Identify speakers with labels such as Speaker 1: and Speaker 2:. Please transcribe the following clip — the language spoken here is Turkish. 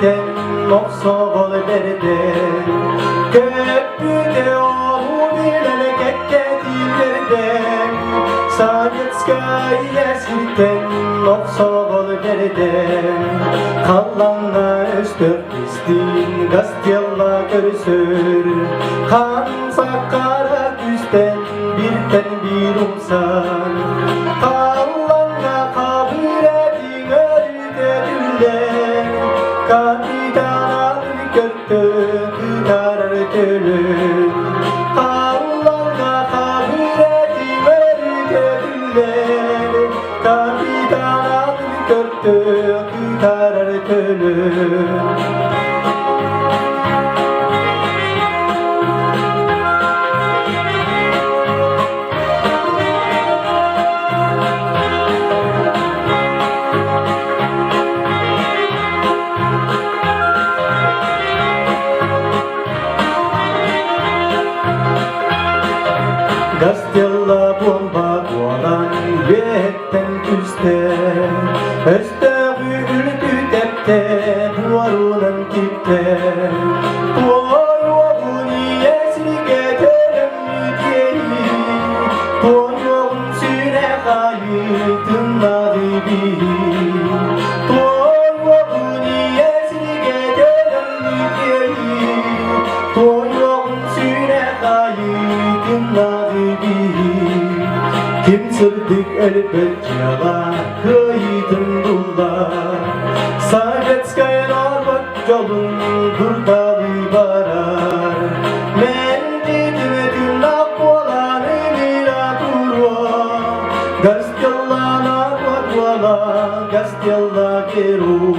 Speaker 1: esirten Moksol berde köprüde oğlu bilene kekketillerden Sovetskaya esirten Moksol berde Kalanlar östört istin Gastiyalla görsür Kansa kara küsten birden bir umsan Kalanlar kabiretin ördedüller Kapitan göktü kıtarar tölün Kalanlar kabiretin ördedüller Kapitan göktü kıtarar tölün Gastiyalla bomba kolan yetten üste Östağül tütepte buvarunan kipte Toyuğun iyesini getiren müderi Toyuğun süre kayıtın nadibi Toyuğun iyesini getiren müderi Toyuğun süre kayıtın nadibi Kim sırdık elbet yala kıyıdın dulla Sovetskaya norvat yolun durdalı barar Men dedim edin akvalanı mira durva Gastiyalla norvat vala Gastiyalla geru